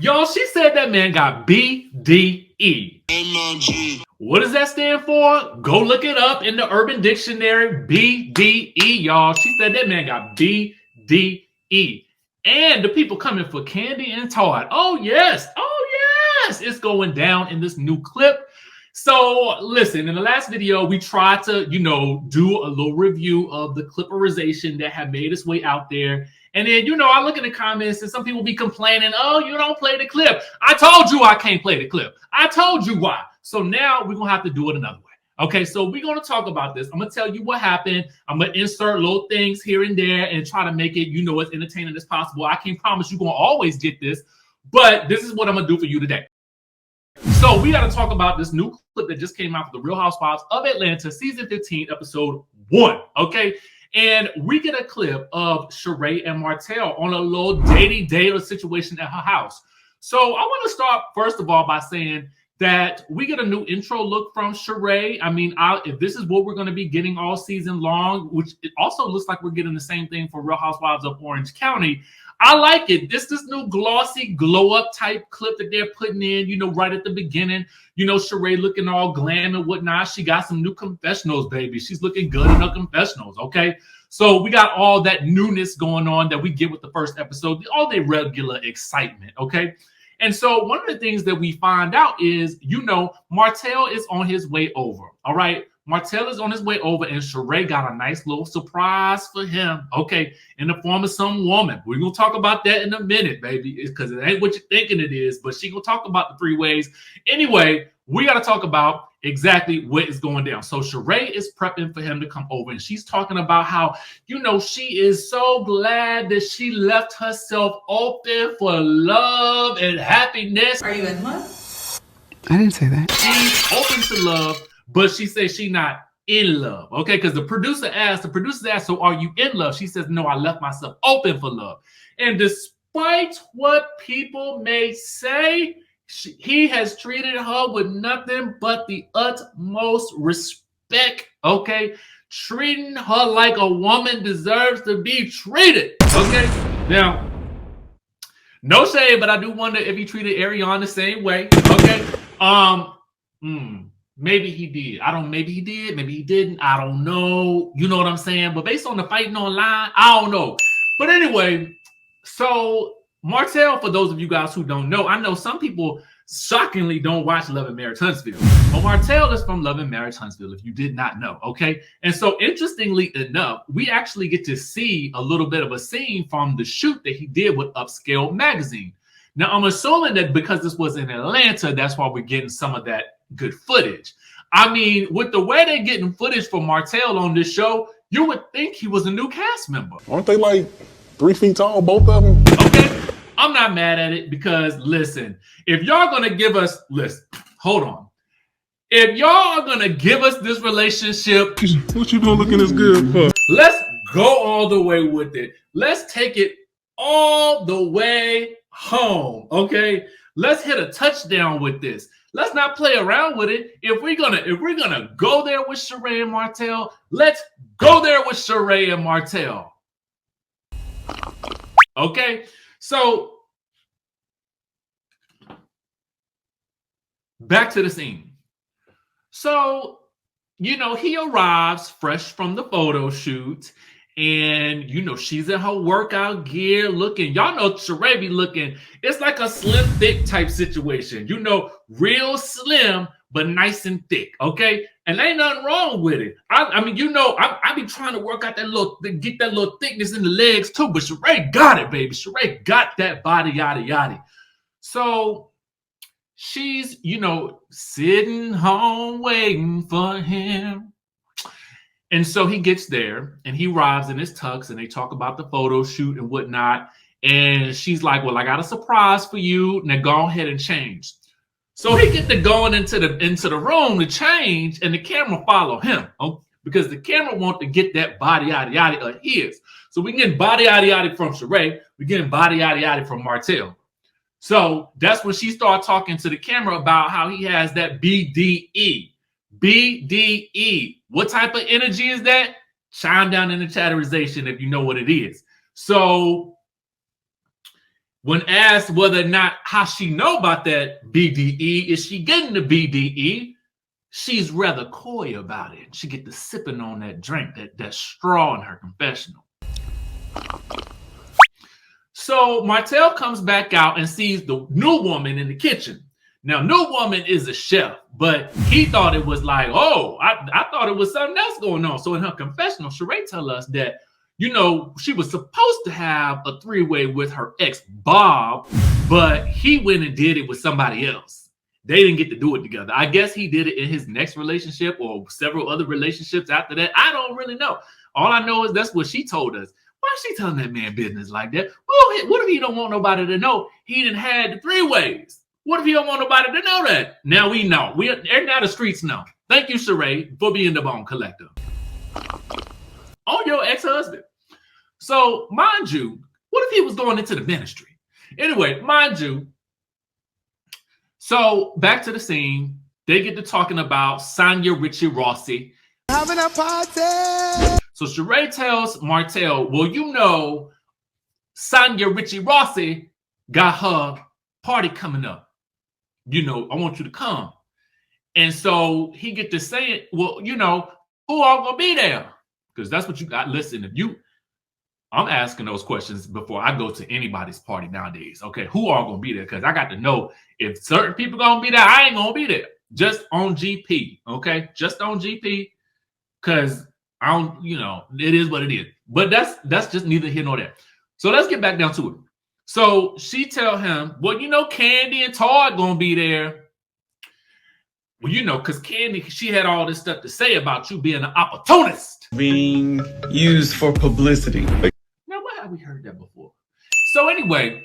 Y'all, she said that man got BDE. What does that stand for? Go look it up in the Urban Dictionary. BDE, y'all. She said that man got BDE. And the people coming for Kandi and Todd. Oh, yes. Oh, yes. It's going down in this new clip. So, listen, in the last video, we tried to, do a little review of the clipperization that had made its way out there. And then, I look in the comments and some people be complaining, oh, you don't play the clip. I told you I can't play the clip. I told you why. So now we're going to have to do it another way. Okay, so we're going to talk about this. I'm going to tell you what happened. I'm going to insert little things here and there and try to make it, as entertaining as possible. I can't promise you're going to always get this, but this is what I'm going to do for you today. So we got to talk about this new clip that just came out for the Real Housewives of Atlanta, season 15, episode 1. Okay. And we get a clip of Sheree and Martell on a little day situation at her house. So I want to start, first of all, by saying that we get a new intro look from Sheree. I mean, if this is what we're going to be getting all season long, which it also looks like we're getting the same thing for Real Housewives of Orange County. I like it. This new glossy glow up type clip that they're putting in, right at the beginning. Sheree looking all glam and whatnot. She got some new confessionals, baby. She's looking good in her confessionals, okay? So we got all that newness going on that we get with the first episode, all the regular excitement, okay? And so one of the things that we find out is, Martell is on his way over, all right? Martell is on his way over, and Sheree got a nice little surprise for him, okay, in the form of some woman. We're going to talk about that in a minute, baby, because it ain't what you're thinking it is, but she's going to talk about the 3 ways. Anyway, we got to talk about exactly what is going down. So Sheree is prepping for him to come over, and she's talking about how, she is so glad that she left herself open for love and happiness. Are you in love? I didn't say that. She's open to love, but she says she's not in love, okay? Because the producer asked, so are you in love? She says, no, I left myself open for love. And despite what people may say, he has treated her with nothing but the utmost respect, okay? Treating her like a woman deserves to be treated, okay? Now, no shade, but I do wonder if he treated Ariane the same way, okay? Maybe he did. Maybe he did. Maybe he didn't. I don't know. You know what I'm saying? But based on the fighting online, I don't know. But anyway, so Martell, for those of you guys who don't know, I know some people shockingly don't watch Love and Marriage Huntsville. But Martell is from Love and Marriage Huntsville, if you did not know, okay? And so interestingly enough, we actually get to see a little bit of a scene from the shoot that he did with Upscale Magazine. Now, I'm assuming that because this was in Atlanta, that's why we're getting some of that good footage. I mean, with the way they're getting footage for Martell on this show, you would think he was a new cast member. Aren't they like 3 feet tall, both of them? Okay, I'm not mad at it because, listen, if y'all going to give us, hold on. If y'all are going to give us this relationship, What you doing looking this good for? let's go all the way with it. Let's take it all the way home, okay? Let's hit a touchdown with this. Let's not play around with it. If we're gonna go there with Sheree and Martell, let's go there with Sheree and Martell. Okay, so back to the scene. So, he arrives fresh from the photo shoot. And, she's in her workout gear looking, y'all know Sheree be looking, it's like a slim, thick type situation. Real slim, but nice and thick, okay? And ain't nothing wrong with it. I be trying to work out get that little thickness in the legs too, but Sheree got it, baby. Sheree got that body, yada, yada. So she's, sitting home waiting for him. And so he gets there and he arrives in his tux and they talk about the photo shoot and whatnot. And she's like, well, I got a surprise for you. Now go ahead and change. So he gets to going into the room to change and the camera follow him because the camera want to get that body yada yada of his. So we getting body yada yada from Sheree. We're getting body yada yada from Martell. So that's when she started talking to the camera about how he has that BDE. BDE. What type of energy is that? Chime down in the chatterization if you know what it is. So When asked whether or not how she know about that BDE, is she getting the BDE? She's rather coy about it. She get to sipping on that drink, that straw in her confessional. So Martell comes back out and sees the new woman in the kitchen. Now, new woman is a chef, but he thought it was like, oh, I thought it was something else going on. So in her confessional, Sheree tell us that, you know, she was supposed to have a three-way with her ex, Bob, but he went and did it with somebody else. They didn't get to do it together. I guess he did it in his next relationship or several other relationships after that. I don't really know. All I know is that's what she told us. Why is she telling that man business like that? Well, what if he don't want nobody to know he didn't had the three ways? What if he don't want nobody to know that? Now we know. Now the streets know. Thank you, Sheree, for being the bone collector on your ex-husband. So, mind you, what if he was going into the ministry? Anyway, mind you, so back to the scene. They get to talking about Sonia Richie Rossi. Having a party! So Sheree tells Martell, well, you know, Sonia Richie Rossi got her party coming up. You know, I want you to come. And so he get to say, well, you know, who all gonna be there? Because that's what you got. Listen, I'm asking those questions before I go to anybody's party nowadays. Okay, who all gonna be there? Because I got to know if certain people gonna be there, I ain't gonna be there. Just on GP, okay? Just on GP, because I don't, you know, it is what it is. But that's just neither here nor there. So let's get back down to it. So she tell him, well, you know, Kandi and Todd gonna be there. Well, you know, because Kandi, she had all this stuff to say about you being an opportunist. Being used for publicity. Now, why have we heard that before? So anyway,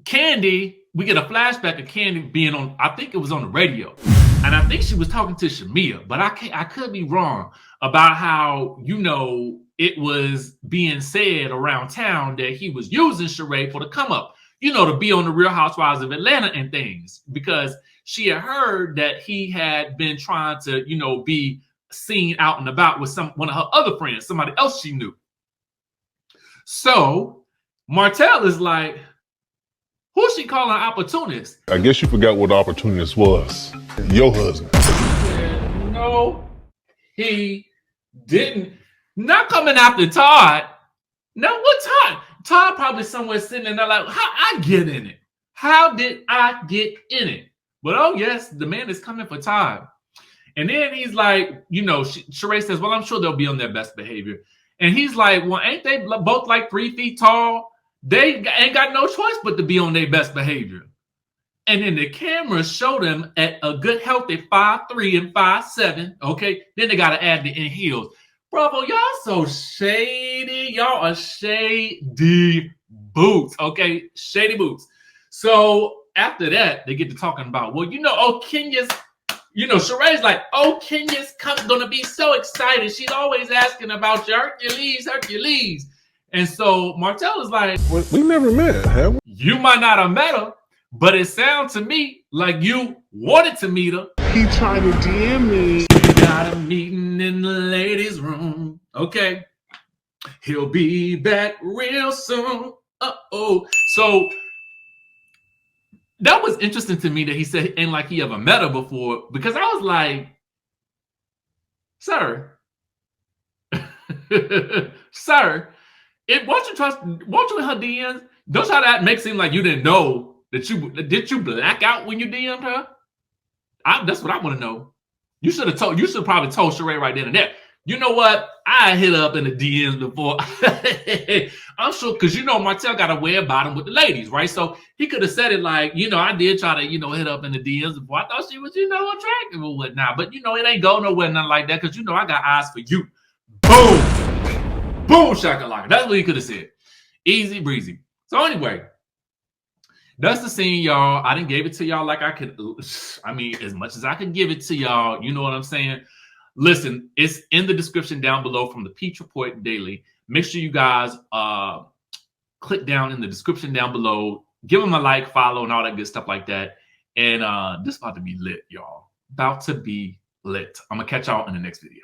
Kandi, we get a flashback of Kandi being on, I think it was on the radio. And I think she was talking to Shamia, but I could be wrong about how, you know, it was being said around town that he was using Sheree for the come up, you know, to be on the Real Housewives of Atlanta and things, because she had heard that he had been trying to, you know, be seen out and about with one of her other friends, somebody else she knew. So Martell is like, who's she calling an opportunist? I guess you forgot what opportunist was. Your husband. No, he didn't. Not coming after Todd. No, what Todd? Todd probably somewhere sitting there like, how I get in it? How did I get in it? But oh yes, the man is coming for Todd. And then he's like, you know, Sheree says, well, I'm sure they'll be on their best behavior. And he's like, well, ain't they both like 3 feet tall? They ain't got no choice but to be on their best behavior. And then the cameras show them at a good healthy 5'3" and 5'7". Okay, then they got to add the in heels. Bravo, y'all so shady. Y'all are shady boots. Okay, shady boots. So after that, they get to talking about, well, you know, oh, Kenya's, you know, Sheree's like, oh, Kenya's gonna be so excited. She's always asking about your Hercules. And so Martell is like, We never met, have we? you might not have met her, but it sounds to me like you wanted to meet her. He tried to DM me. We got a meeting in the ladies' room. Okay. He'll be back real soon. Uh-oh. So that was interesting to me that he said ain't like he ever met her before, because I was like, sir, sir, won't you in her DMs? Don't try to make it seem like you didn't know that did you black out when you DM'd her? That's what I want to know. You should probably told Sheree right then and there. You know what? I hit her up in the DMs before. I'm sure, because you know Martell got a way about him with the ladies, right? So he could have said it like, you know, I did try to, you know, hit up in the DMs before. I thought she was, you know, attractive or whatnot. But, you know, it ain't go nowhere, nothing like that, because, you know, I got eyes for you. Boom. Boom, shakalaka. That's what he could have said. Easy breezy. So anyway, that's the scene, y'all. I didn't give it to y'all like I could. I mean, as much as I could give it to y'all, you know what I'm saying? Listen, it's in the description down below from the Peach Report Daily. Make sure you guys click down in the description down below. Give them a like, follow, and all that good stuff like that. And this about to be lit, y'all. About to be lit. I'm going to catch y'all in the next video.